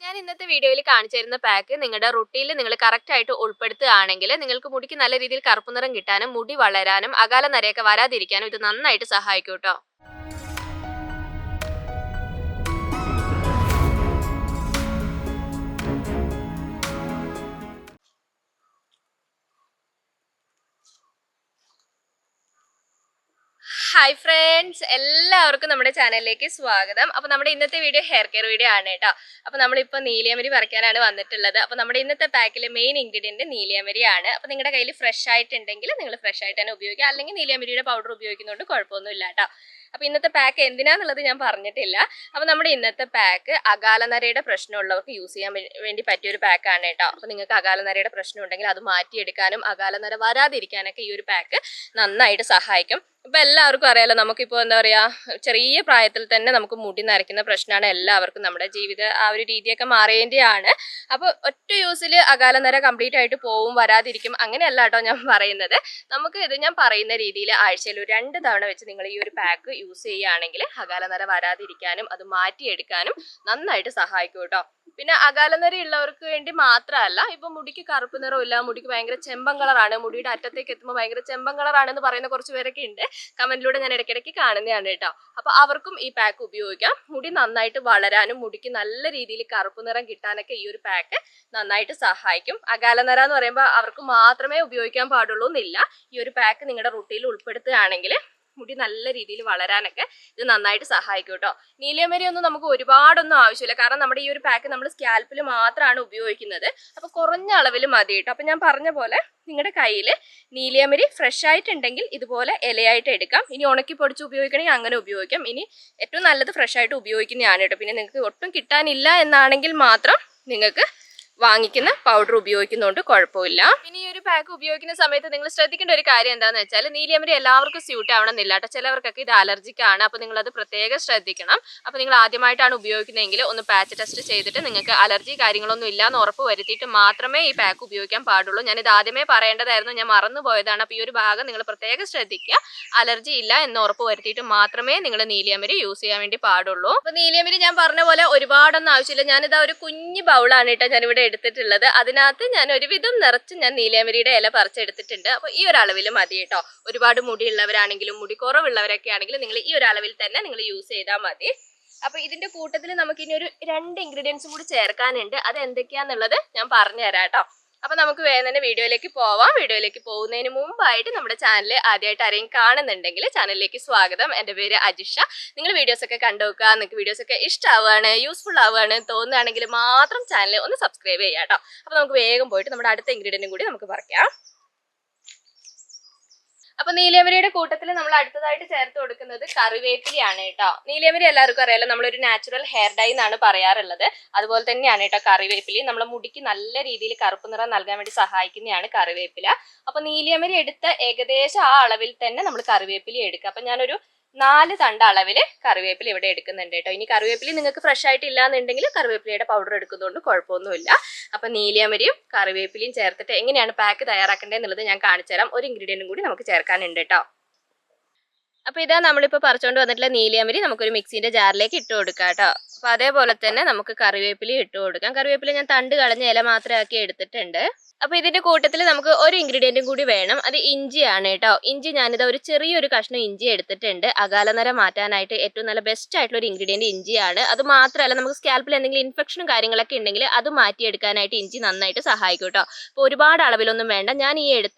ഞാൻ ഇന്നത്തെ വീഡിയോയിൽ കാണിച്ചു തരുന്ന പാക്ക് നിങ്ങളുടെ റുട്ടീനിൽ നിങ്ങൾ കറക്റ്റ് ആയിട്ട് ഉൾപ്പെടുത്തുകയാണെങ്കിൽ നിങ്ങൾക്ക് മുടിക്ക് നല്ല രീതിയിൽ കറുപ്പ് നിറം കിട്ടാനും മുടി വളരാനും അകാല നരയൊക്കെ വരാതിരിക്കാനും ഇത് നന്നായിട്ട് സഹായിക്കും കേട്ടോ. ഹായ് ഫ്രണ്ട്സ്, എല്ലാവർക്കും നമ്മുടെ ചാനലിലേക്ക് സ്വാഗതം. അപ്പോൾ നമ്മുടെ ഇന്നത്തെ വീഡിയോ ഹെയർ കെയർ വീഡിയോ ആണ് കേട്ടോ. അപ്പോൾ നമ്മളിപ്പോൾ നീലിയമരി പറിക്കാനാണ് വന്നിട്ടുള്ളത്. അപ്പോൾ നമ്മുടെ ഇന്നത്തെ പാക്കിലെ മെയിൻ ഇൻഗ്രീഡിയൻറ്റ് നീലിയമരിയാണ്. അപ്പോൾ നിങ്ങളുടെ കയ്യിൽ ഫ്രഷ് ആയിട്ടുണ്ടെങ്കിൽ നിങ്ങൾ ഫ്രഷ് ആയിട്ട് തന്നെ ഉപയോഗിക്കുക, അല്ലെങ്കിൽ നീലിയമരിയുടെ പൗഡർ ഉപയോഗിക്കുന്നതുകൊണ്ട് കുഴപ്പമൊന്നുമില്ല കേട്ടോ. അപ്പോൾ ഇന്നത്തെ പാക്ക് എന്തിനാന്നുള്ളത് ഞാൻ പറഞ്ഞിട്ടില്ല. അപ്പോൾ നമ്മുടെ ഇന്നത്തെ പാക്ക് അകാലനരയുടെ പ്രശ്നമുള്ളവർക്ക് യൂസ് ചെയ്യാൻ വേണ്ടി പറ്റിയൊരു പാക്കാണ് കേട്ടോ. അപ്പോൾ നിങ്ങൾക്ക് അകാലനരയുടെ പ്രശ്നം ഉണ്ടെങ്കിൽ അത് മാറ്റിയെടുക്കാനും അകാലനര വരാതിരിക്കാനൊക്കെ ഈ ഒരു പാക്ക് നന്നായിട്ട് സഹായിക്കും. ഇപ്പം എല്ലാവർക്കും അറിയാലോ, നമുക്കിപ്പോൾ എന്താ പറയുക, ചെറിയ പ്രായത്തിൽ തന്നെ നമുക്ക് മുടി നരയ്ക്കുന്ന പ്രശ്നമാണ് എല്ലാവർക്കും. നമ്മുടെ ജീവിത ആ ഒരു രീതിയൊക്കെ മാറേണ്ടതാണ്. അപ്പോൾ ഒറ്റ യൂസിൽ അകാലനര കംപ്ലീറ്റ് ആയിട്ട് പോവും, വരാതിരിക്കും, അങ്ങനെയല്ല കേട്ടോ ഞാൻ പറയുന്നത്. നമുക്ക് ഇത് ഞാൻ പറയുന്ന രീതിയിൽ ആഴ്ചയിൽ 2 തവണ വെച്ച് നിങ്ങൾ ഈ ഒരു പാക്ക് യൂസ് ചെയ്യുകയാണെങ്കിൽ അകാലനര വരാതിരിക്കാനും അത് മാറ്റിയെടുക്കാനും നന്നായിട്ട് സഹായിക്കും കേട്ടോ. പിന്നെ അകാലനര ഉള്ളവർക്ക് വേണ്ടി മാത്രമല്ല, ഇപ്പൊ മുടിക്ക് കറുപ്പ് നിറമില്ല, മുടിക്ക് ഭയങ്കര ചെമ്പൻ കളറാണ്, മുടിയുടെ അറ്റത്തേക്ക് എത്തുമ്പോൾ ഭയങ്കര ചെമ്പൻ കളറാണെന്ന് പറയുന്ന കുറച്ച് പേരൊക്കെ ഉണ്ട്. കമന്റിലൂടെ ഞാൻ ഇടയ്ക്കിടയ്ക്ക് കാണുന്നതാണ് കേട്ടോ. അപ്പൊ അവർക്കും ഈ പാക്ക് ഉപയോഗിക്കാം. മുടി നന്നായിട്ട് വളരാനും മുടിക്ക് നല്ല രീതിയിൽ കറുപ്പ് നിറം കിട്ടാനൊക്കെ ഈ ഒരു പാക്ക് നന്നായിട്ട് സഹായിക്കും. അകാലനര എന്ന് പറയുമ്പോൾ അവർക്ക് മാത്രമേ ഉപയോഗിക്കാൻ പാടുള്ളൂ എന്നില്ല. ഈ ഒരു പാക്ക് നിങ്ങളുടെ റുട്ടീനിൽ ഉൾപ്പെടുത്തുകയാണെങ്കിൽ മുടി നല്ല രീതിയിൽ വളരാനൊക്കെ ഇത് നന്നായിട്ട് സഹായിക്കും കേട്ടോ. നീലിയമരി ഒന്നും നമുക്ക് ഒരുപാടൊന്നും ആവശ്യമില്ല, കാരണം നമ്മുടെ ഈ ഒരു പാക്ക് നമ്മൾ സ്കാൽപ്പിൽ മാത്രമാണ് ഉപയോഗിക്കുന്നത്. അപ്പോൾ കുറഞ്ഞ അളവിൽ മതി കേട്ടോ. അപ്പം ഞാൻ പറഞ്ഞ പോലെ നിങ്ങളുടെ കയ്യിൽ നീലിയമരി ഫ്രഷ് ആയിട്ടുണ്ടെങ്കിൽ ഇതുപോലെ ഇലയായിട്ട് എടുക്കാം. ഇനി ഉണക്കി പൊടിച്ച് ഉപയോഗിക്കണമെങ്കിൽ അങ്ങനെ ഉപയോഗിക്കാം. ഇനി ഏറ്റവും നല്ലത് ഫ്രഷ് ആയിട്ട് ഉപയോഗിക്കുന്നതാണ് കേട്ടോ. പിന്നെ നിങ്ങൾക്ക് ഒട്ടും കിട്ടാനില്ല എന്നാണെങ്കിൽ മാത്രം നിങ്ങൾക്ക് വാങ്ങിക്കുന്ന പൗഡർ ഉപയോഗിക്കുന്നതുകൊണ്ട് കുഴപ്പമില്ല. ഇനി ഈ ഒരു പാക്ക് ഉപയോഗിക്കുന്ന സമയത്ത് നിങ്ങൾ ശ്രദ്ധിക്കേണ്ട ഒരു കാര്യം എന്താണെന്ന് വെച്ചാൽ, നീലിയമരി എല്ലാവർക്കും സ്യൂട്ട് ആവണമെന്നില്ല കേട്ടോ. ചിലവർക്കൊക്കെ ഇത് അലർജിക്കാണ്. അപ്പോൾ നിങ്ങളത് പ്രത്യേകം ശ്രദ്ധിക്കണം. അപ്പോൾ നിങ്ങൾ ആദ്യമായിട്ടാണ് ഉപയോഗിക്കുന്നതെങ്കിൽ ഒന്ന് പാച്ച് ടെസ്റ്റ് ചെയ്തിട്ട് നിങ്ങൾക്ക് അലർജി കാര്യങ്ങളൊന്നും ഇല്ല എന്ന് ഉറപ്പ് വരുത്തിയിട്ട് മാത്രമേ ഈ പാക്ക് ഉപയോഗിക്കാൻ പാടുള്ളൂ. ഞാനിത് ആദ്യമേ പറയേണ്ടതായിരുന്നു, ഞാൻ മറന്നു പോയതാണ്. അപ്പോൾ ഈ ഒരു ഭാഗം നിങ്ങൾ പ്രത്യേകം ശ്രദ്ധിക്കുക. അലർജി ഇല്ല എന്ന് ഉറപ്പ് വരുത്തിയിട്ട് മാത്രമേ നിങ്ങൾ നീലിയമരി യൂസ് ചെയ്യാൻ വേണ്ടി പാടുള്ളൂ. അപ്പോൾ നീലിയമരി ഞാൻ പറഞ്ഞ പോലെ ഒരുപാടൊന്നും ആവശ്യമില്ല. ഞാനിതാ ഒരു കുഞ്ഞു ബൗളാണ് കേട്ടോ ഞാനിവിടെ എടുത്തിട്ടുള്ളത്. അതിനകത്ത് ഞാൻ ഒരുവിധം നിറച്ച് ഞാൻ നീലിയമരിയുടെ ഇല പറിച്ചെടുത്തിട്ടുണ്ട്. അപ്പോൾ ഈ ഒരു അളവിൽ മതി കേട്ടോ. ഒരുപാട് മുടിയുള്ളവരാണെങ്കിലും മുടി കുറവുള്ളവരൊക്കെ ആണെങ്കിലും നിങ്ങൾ ഈ ഒരു അളവിൽ തന്നെ നിങ്ങൾ യൂസ് ചെയ്താൽ മതി. അപ്പോൾ ഇതിന്റെ കൂട്ടത്തിൽ നമുക്ക് ഇനി ഒരു 2 ഇൻഗ്രീഡിയൻസും കൂടി ചേർക്കാനുണ്ട്. അത് എന്തൊക്കെയാന്നുള്ളത് ഞാൻ പറഞ്ഞു തരാം കേട്ടോ. അപ്പോൾ നമുക്ക് വേഗം തന്നെ വീഡിയോയിലേക്ക് പോവാം. വീഡിയോയിലേക്ക് പോകുന്നതിന് മുമ്പായിട്ട് നമ്മുടെ ചാനൽ ആദ്യമായിട്ട് ആരെയും കാണുന്നുണ്ടെങ്കിൽ ചാനലിലേക്ക് സ്വാഗതം. എൻ്റെ പേര് അജിഷ. നിങ്ങൾ വീഡിയോസൊക്കെ കണ്ടുവെക്കുക. നിങ്ങൾക്ക് വീഡിയോസൊക്കെ ഇഷ്ടമാവുകയാണ്, യൂസ്ഫുൾ ആവുകയാണ് തോന്നുകയാണെങ്കിൽ മാത്രം ചാനൽ ഒന്ന് സബ്സ്ക്രൈബ് ചെയ്യാം കേട്ടോ. അപ്പോൾ നമുക്ക് വേഗം പോയിട്ട് നമ്മുടെ അടുത്ത ഇൻഗ്രീഡിയൻറ്റും കൂടി നമുക്ക് പറിക്കാം. അപ്പൊ നീലിയമരിയുടെ കൂട്ടത്തിൽ നമ്മൾ അടുത്തതായിട്ട് ചേർത്ത് കൊടുക്കുന്നത് കറിവേപ്പിലയാണ് കേട്ടോ. നീലിയമരി എല്ലാവർക്കും അറിയാലോ, നമ്മളൊരു നാച്ചുറൽ ഹെയർ ഡൈ എന്നാണ് പറയാറുള്ളത്. അതുപോലെ തന്നെയാണ് കേട്ടോ കറിവേപ്പില. നമ്മുടെ മുടിക്ക് നല്ല രീതിയിൽ കറുപ്പ് നിറം നൽകാൻ വേണ്ടി സഹായിക്കുന്നതാണ് കറിവേപ്പില. അപ്പൊ നീലിയമരി എടുത്ത ഏകദേശം ആ അളവിൽ തന്നെ നമ്മൾ കറിവേപ്പില എടുക്കുക. അപ്പൊ ഞാനൊരു 4 തണ്ട് അളവിൽ കറിവേപ്പില ഇവിടെ എടുക്കുന്നുണ്ട് കേട്ടോ. ഇനി കറിവേപ്പില നിങ്ങൾക്ക് ഫ്രഷ് ആയിട്ട് ഇല്ലാന്നുണ്ടെങ്കിൽ കറിവേപ്പിലയുടെ പൗഡർ എടുക്കുന്നതുകൊണ്ട് കുഴപ്പമൊന്നുമില്ല. അപ്പൊ നീലിയമരിയും കറിവേപ്പിലയും ചേർത്തിട്ട് എങ്ങനെയാണ് പാക്ക് തയ്യാറാക്കേണ്ടത് എന്നുള്ളത് ഞാൻ കാണിച്ചു തരാം. ഒരു ഇൻഗ്രീഡിയൻറ്റും കൂടി നമുക്ക് ചേർക്കാനുണ്ട് കേട്ടോ. അപ്പൊ ഇതാ നമ്മളിപ്പോൾ പറിച്ചുകൊണ്ട് വന്നിട്ടുള്ള നീലിയമരി നമുക്കൊരു മിക്സിന്റെ ജാറിലേക്ക് ഇട്ട് കൊടുക്കാം കേട്ടോ. അപ്പൊ അതേപോലെ തന്നെ നമുക്ക് കറിവേപ്പില ഇട്ട് കൊടുക്കാം. കറിവേപ്പില ഞാൻ തണ്ട് കളഞ്ഞ ഇല മാത്രമേ ആക്കി എടുത്തിട്ടുണ്ട്. അപ്പൊ ഇതിന്റെ കൂട്ടത്തിൽ നമുക്ക് ഒരു ഇൻഗ്രീഡിയന്റും കൂടി വേണം. അത് ഇഞ്ചിയാണ് കേട്ടോ. ഇഞ്ചി ഞാനിതാ ഒരു ചെറിയൊരു കഷ്ണം ഇഞ്ചി എടുത്തിട്ടുണ്ട്. അകാലനര മാറ്റാനായിട്ട് ഏറ്റവും നല്ല ബെസ്റ്റ് ആയിട്ടുള്ള ഒരു ഇൻഗ്രീഡിയന്റ് ഇഞ്ചിയാണ്. അത് മാത്രമല്ല, നമുക്ക് സ്കാൽപ്പിൽ എന്തെങ്കിലും ഇൻഫെക്ഷനും കാര്യങ്ങളൊക്കെ ഉണ്ടെങ്കിൽ അത് മാറ്റിയെടുക്കാനായിട്ട് ഇഞ്ചി നന്നായിട്ട് സഹായിക്കും കേട്ടോ. അപ്പോൾ ഒരുപാട് അളവിലൊന്നും വേണ്ട. ഞാൻ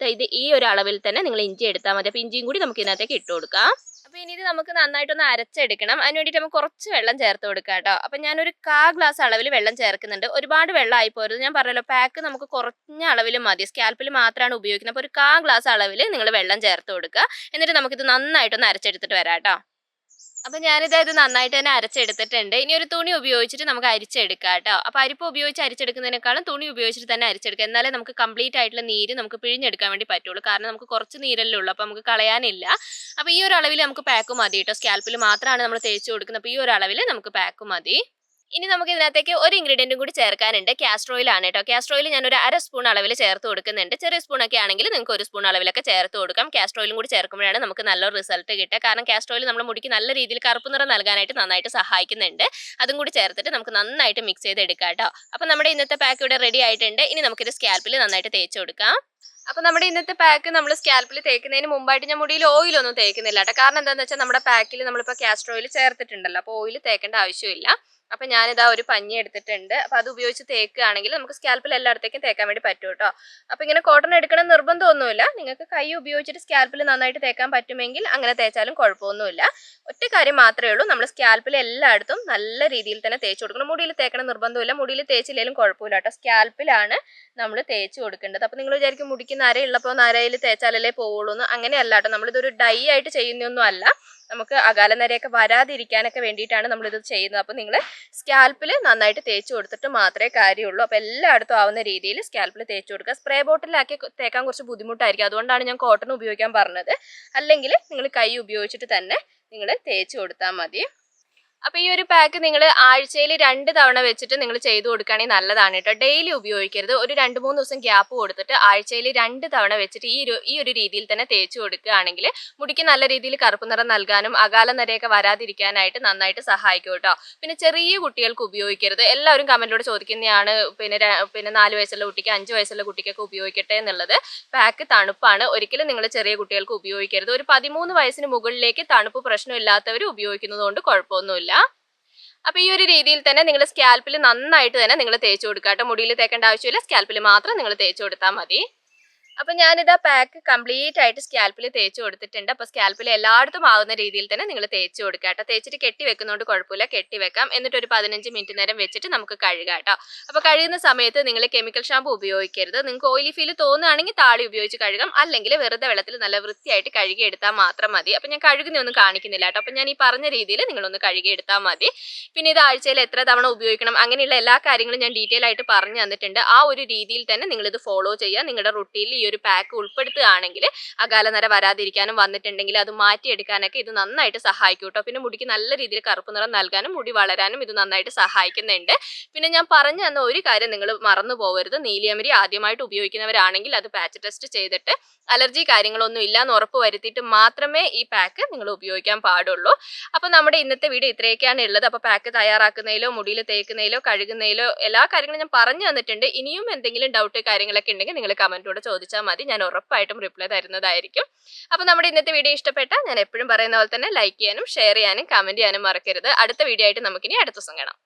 ഈ ഒരു അളവിൽ തന്നെ നിങ്ങൾ ഇഞ്ചി എടുത്താൽ മതി. അപ്പോൾ ഇഞ്ചിയും കൂടി നമുക്ക് ഇതിനകത്തേക്ക് ഇട്ട് കൊടുക്കാം. അപ്പോൾ ഇനി ഇത് നമുക്ക് നന്നായിട്ടൊന്ന് അരച്ചെടുക്കണം. അതിന് വേണ്ടിയിട്ട് നമുക്ക് കുറച്ച് വെള്ളം ചേർത്ത് കൊടുക്കാം കേട്ടോ. അപ്പം ഞാനൊരു 1/4 ഗ്ലാസ് അളവിൽ വെള്ളം ചേർക്കുന്നുണ്ട്. ഒരുപാട് വെള്ളം ആയി പോരുത്. ഞാൻ പറഞ്ഞല്ലോ, പാക്ക് നമുക്ക് കുറഞ്ഞ അളവിൽ മതി. സ്കാൽപ്പിൽ മാത്രമാണ് ഉപയോഗിക്കുന്നത്. അപ്പോൾ ഒരു 1/4 ഗ്ലാസ് അളവിൽ നിങ്ങൾ വെള്ളം ചേർത്ത് കൊടുക്കുക. എന്നിട്ട് നമുക്കിത് നന്നായിട്ടൊന്ന് അരച്ചെടുത്തിട്ട് വരാം കേട്ടോ. അപ്പം ഞാനിത് നന്നായിട്ട് തന്നെ അരച്ചെടുത്തിട്ടുണ്ട്. ഇനി ഒരു തുണി ഉപയോഗിച്ചിട്ട് നമുക്ക് അരിച്ചെടുക്കാം കേട്ടോ. അപ്പോൾ അരിപ്പ് ഉപയോഗിച്ച് അരിച്ചെടുക്കുന്നതിനേക്കാളും തുണി ഉപയോഗിച്ചിട്ട് തന്നെ അരിച്ചെടുക്കുക. എന്നാലേ നമുക്ക് കംപ്ലീറ്റ് ആയിട്ടുള്ള നീര് നമുക്ക് പിഴിഞ്ഞെടുക്കാൻ വേണ്ടി പറ്റുള്ളൂ. കാരണം നമുക്ക് കുറച്ച് നീരല്ലേ ഉള്ളൂ, അപ്പോൾ നമുക്ക് കളയാനില്ല. അപ്പോൾ ഈ ഒരു അളവിൽ നമുക്ക് പാക്ക് മതി കേട്ടോ. സ്കാൽപ്പിൽ മാത്രമാണ് നമ്മൾ തേച്ച് കൊടുക്കുന്നത്. അപ്പോൾ ഈ ഒരു അളവിൽ നമുക്ക് പാക്ക് മതി. ഇനി നമുക്ക് ഇതിനകത്തേക്ക് ഒരു ഇൻഗ്രീഡിയൻറ്റും കൂടി ചേർക്കാനുണ്ട്. കാസ്റ്റർ ഓയിൽ ആണ് കേട്ടോ. കാസ്റ്റർ ഓയിൽ ഞാനൊരു 1/2 സ്പൂൺ അളവിൽ ചേർത്ത് കൊടുക്കുന്നുണ്ട്. ചെറിയ സ്പൂണൊക്കെ ആണെങ്കിൽ നിങ്ങൾക്ക് 1 സ്പൂൺ അളവിലൊക്കെ ചേർത്ത് കൊടുക്കാം. കാസ്റ്റർ ഓയിലും കൂടി ചേർക്കുമ്പോഴാണ് നമുക്ക് നല്ലൊരു റിസൾട്ട് കിട്ടുക. കാരണം കാസ്റ്റർ ഓയിൽ നമ്മുടെ മുടിക്ക് നല്ല രീതിയിൽ കറുപ്പ് നിറം നൽകാനായിട്ട് നന്നായിട്ട് സഹായിക്കുന്നുണ്ട്. അതും കൂടി ചേർത്തിട്ട് നമുക്ക് നന്നായിട്ട് മിക്സ് ചെയ്തെടുക്കാം കേട്ടോ. അപ്പോൾ നമ്മുടെ ഇന്നത്തെ പാക്ക് ഇവിടെ റെഡി ആയിട്ടുണ്ട്. ഇനി നമുക്കിത് സ്കാൽപ്പിൽ നന്നായിട്ട് തേച്ച് കൊടുക്കാം. അപ്പോൾ നമ്മുടെ ഇന്നത്തെ പാക്ക് നമ്മൾ സ്കാൽപ്പിൽ തേക്കുന്നതിന് മുമ്പായിട്ട് ഞാൻ മുടിയിൽ ഓയിലൊന്നും തേക്കുന്നില്ല കേട്ടോ. കാരണം എന്താണെന്ന് വെച്ചാൽ നമ്മുടെ പാക്കിൽ നമ്മളിപ്പോൾ കാസ്റ്റർ ഓയിൽ ചേർത്തിട്ടുണ്ടല്ലോ. അപ്പോൾ ഓയിൽ തേക്കേണ്ട ആവശ്യമില്ല. അപ്പം ഞാനിതാ ഒരു പഞ്ഞി എടുത്തിട്ടുണ്ട്. അപ്പോൾ അത് ഉപയോഗിച്ച് തേക്കുകയാണെങ്കിൽ നമുക്ക് സ്കാൽപ്പിൽ എല്ലായിടത്തേക്കും തേക്കാൻ വേണ്ടി പറ്റും കേട്ടോ. അപ്പോൾ ഇങ്ങനെ കോട്ടൺ എടുക്കണം നിർബന്ധമൊന്നുമില്ല. നിങ്ങൾക്ക് കൈ ഉപയോഗിച്ചിട്ട് സ്കാൽപ്പിൽ നന്നായിട്ട് തേക്കാൻ പറ്റുമെങ്കിൽ അങ്ങനെ തേച്ചാലും കുഴപ്പമൊന്നുമില്ല. ഒറ്റ കാര്യം മാത്രമേ ഉള്ളൂ, നമ്മൾ സ്കാൽപ്പിൽ എല്ലായിടത്തും നല്ല രീതിയിൽ തന്നെ തേച്ച് കൊടുക്കണം. മുടിയിൽ തേക്കണം നിർബന്ധമില്ല. മുടിയിൽ തേച്ചില്ലെങ്കിലും കുഴപ്പമില്ല കേട്ടോ. സ്കാൽപ്പിലാണ് നമ്മൾ തേച്ച് കൊടുക്കേണ്ടത്. അപ്പോൾ നിങ്ങൾ വിചാരിക്കും മുടിക്ക് നരയുള്ളപ്പോൾ നരയിൽ തേച്ചാലല്ലേ പോവുള്ളൂ എന്ന്. അങ്ങനെയല്ല കേട്ടോ. നമ്മളിതൊരു ഡൈ ആയിട്ട് ചെയ്യുന്നൊന്നും അല്ല. നമുക്ക് അകാല നരയൊക്കെ വരാതിരിക്കാനൊക്കെ വേണ്ടിയിട്ടാണ് നമ്മളിത് ചെയ്യുന്നത്. അപ്പോൾ നിങ്ങൾ സ്കാൽപ്പിൽ നന്നായിട്ട് തേച്ച് കൊടുത്തിട്ട് മാത്രമേ കാര്യമുള്ളൂ. അപ്പോൾ എല്ലായിടത്തും ആവുന്ന രീതിയിൽ സ്കാൽപ്പിൽ തേച്ച് കൊടുക്കുക. സ്പ്രേ ബോട്ടിലാക്കി തേക്കാൻ കുറച്ച് ബുദ്ധിമുട്ടായിരിക്കും. അതുകൊണ്ടാണ് ഞാൻ കോട്ടൺ ഉപയോഗിക്കാൻ പറഞ്ഞത്. അല്ലെങ്കിൽ നിങ്ങൾ കൈ ഉപയോഗിച്ചിട്ട് തന്നെ നിങ്ങൾ തേച്ച് കൊടുത്താൽ മതി. അപ്പോൾ ഈ ഒരു പാക്ക് നിങ്ങൾ ആഴ്ചയിൽ 2 തവണ വെച്ചിട്ട് നിങ്ങൾ ചെയ്തു കൊടുക്കുകയാണെങ്കിൽ നല്ലതാണ് കേട്ടോ. ഡെയിലി ഉപയോഗിക്കരുത്. ഒരു 2-3 ദിവസം ഗ്യാപ്പ് കൊടുത്തിട്ട് ആഴ്ചയിൽ 2 തവണ വെച്ചിട്ട് ഈ ഒരു രീതിയിൽ തന്നെ തേച്ച് കൊടുക്കുകയാണെങ്കിൽ മുടിക്ക് നല്ല രീതിയിൽ കറുപ്പ് നിറം നൽകാനും അകാല നരയൊക്കെ വരാതിരിക്കാനായിട്ട് നന്നായിട്ട് സഹായിക്കും കേട്ടോ. പിന്നെ ചെറിയ കുട്ടികൾക്ക് ഉപയോഗിക്കരുത്. എല്ലാവരും കമൻറ്റിലൂടെ ചോദിക്കുന്നതാണ് പിന്നെ 4 വയസ്സുള്ള കുട്ടിക്ക് 5 വയസ്സുള്ള കുട്ടിക്കൊക്കെ ഉപയോഗിക്കട്ടെ എന്നുള്ളത്. പാക്ക് തണുപ്പാണ്. ഒരിക്കലും നിങ്ങൾ ചെറിയ കുട്ടികൾക്ക് ഉപയോഗിക്കരുത്. ഒരു 13 വയസ്സിന് മുകളിലേക്ക് തണുപ്പ് പ്രശ്നമില്ലാത്തവർ ഉപയോഗിക്കുന്നത് കൊണ്ട് കുഴപ്പമൊന്നുമില്ല. അപ്പോൾ ഈ ഒരു രീതിയിൽ തന്നെ നിങ്ങൾ സ്കാൽപ്പിൽ നന്നായിട്ട് തന്നെ നിങ്ങൾ തേച്ച് കൊടുക്കുക കേട്ടോ. മുടിയിൽ തേക്കേണ്ട ആവശ്യമില്ല. സ്കാൽപ്പിൽ മാത്രം നിങ്ങൾ തേച്ച് കൊടുത്താൽ മതി. അപ്പോൾ ഞാനിതാ പാക്ക് കംപ്ലീറ്റ് ആയിട്ട് സ്കാൽപ്പിൽ തേച്ച് കൊടുത്തിട്ടുണ്ട്. അപ്പോൾ സ്കാൽപ്പിൽ എല്ലായിടത്തും ആവുന്ന രീതിയിൽ തന്നെ നിങ്ങൾ തേച്ച് കൊടുക്കുക കേട്ടോ. തേച്ചിട്ട് കെട്ടി വെക്കുന്നതുകൊണ്ട് കുഴപ്പമില്ല. കെട്ടി വെക്കാം. എന്നിട്ട് ഒരു 15 മിനിറ്റ് നേരം വെച്ചിട്ട് നമുക്ക് കഴുകാം കേട്ടോ. അപ്പോൾ കഴുകുന്ന സമയത്ത് നിങ്ങൾ കെമിക്കൽ ഷാമ്പു ഉപയോഗിക്കരുത്. നിങ്ങൾക്ക് ഓയിലി ഫീൽ തോന്നുകയാണെങ്കിൽ താളി ഉപയോഗിച്ച് കഴുകാം. അല്ലെങ്കിൽ വെറുതെ വെള്ളത്തിൽ നല്ല വൃത്തിയായിട്ട് കഴുകി എടുത്താൽ മാത്രം മതി. അപ്പോൾ ഞാൻ കഴുകുന്നൊന്നും കാണിക്കുന്നില്ല കേട്ടോ. അപ്പോൾ ഞാൻ ഈ പറഞ്ഞ രീതിയിൽ നിങ്ങളൊന്ന് കഴുകി എടുത്താൽ മതി. പിന്നെ ഇത് ആഴ്ചയിൽ എത്ര തവണ ഉപയോഗിക്കണം അങ്ങനെയുള്ള എല്ലാ കാര്യങ്ങളും ഞാൻ ഡീറ്റെയിൽ ആയിട്ട് പറഞ്ഞു തന്നിട്ടുണ്ട്. ആ ഒരു രീതിയിൽ തന്നെ നിങ്ങളിത് ഫോളോ ചെയ്യുക. നിങ്ങളുടെ റുട്ടീനിൽ ഈ ഒരു പാക്ക് ഉൾപ്പെടുത്തുകയാണെങ്കിൽ അകാല നര വരാതിരിക്കാനും വന്നിട്ടുണ്ടെങ്കിൽ അത് മാറ്റിയെടുക്കാനൊക്കെ ഇത് നന്നായിട്ട് സഹായിക്കും കേട്ടോ. പിന്നെ മുടിക്ക് നല്ല രീതിയിൽ കറുപ്പ് നിറം നൽകാനും മുടി വളരാനും ഇത് നന്നായിട്ട് സഹായിക്കുന്നുണ്ട്. പിന്നെ ഞാൻ പറഞ്ഞു തന്ന ഒരു കാര്യം നിങ്ങൾ മറന്നു പോകരുത്. നീലിയമരി ആദ്യമായിട്ട് ഉപയോഗിക്കുന്നവരാണെങ്കിൽ അത് പാച്ച് ടെസ്റ്റ് ചെയ്തിട്ട് അലർജി കാര്യങ്ങളൊന്നും ഇല്ല എന്ന് ഉറപ്പ് വരുത്തിയിട്ട് മാത്രമേ ഈ പാക്ക് നിങ്ങൾ ഉപയോഗിക്കാൻ പാടുള്ളൂ. അപ്പോൾ നമ്മുടെ ഇന്നത്തെ വീഡിയോ ഇത്രയൊക്കെയാണ് ഉള്ളത്. അപ്പോൾ പാക്ക് തയ്യാറാക്കുന്നതിലോ മുടിയിൽ തേക്കുന്നതിലോ കഴുകുന്നതിലോ എല്ലാ കാര്യങ്ങളും ഞാൻ പറഞ്ഞു തന്നിട്ടുണ്ട്. ഇനിയും എന്തെങ്കിലും ഡൗട്ട് കാര്യങ്ങളൊക്കെ ഉണ്ടെങ്കിൽ നിങ്ങൾ കമൻറ്റിലൂടെ ചോദിച്ചാൽ മതി. ഞാൻ ഉറപ്പായിട്ടും റിപ്ലൈ തരുന്നതായിരിക്കും. അപ്പോൾ നമ്മുടെ ഇന്നത്തെ വീഡിയോ ഇഷ്ടപ്പെട്ടാൽ ഞാൻ എപ്പോഴും പറയുന്ന പോലെ തന്നെ ലൈക്ക് ചെയ്യാനും ഷെയർ ചെയ്യാനും കമൻറ്റ് ചെയ്യാനും മറക്കരുത്. അടുത്ത വീഡിയോ ആയിട്ട് നമുക്കിനി അടുത്ത ദിവസം കാണാം.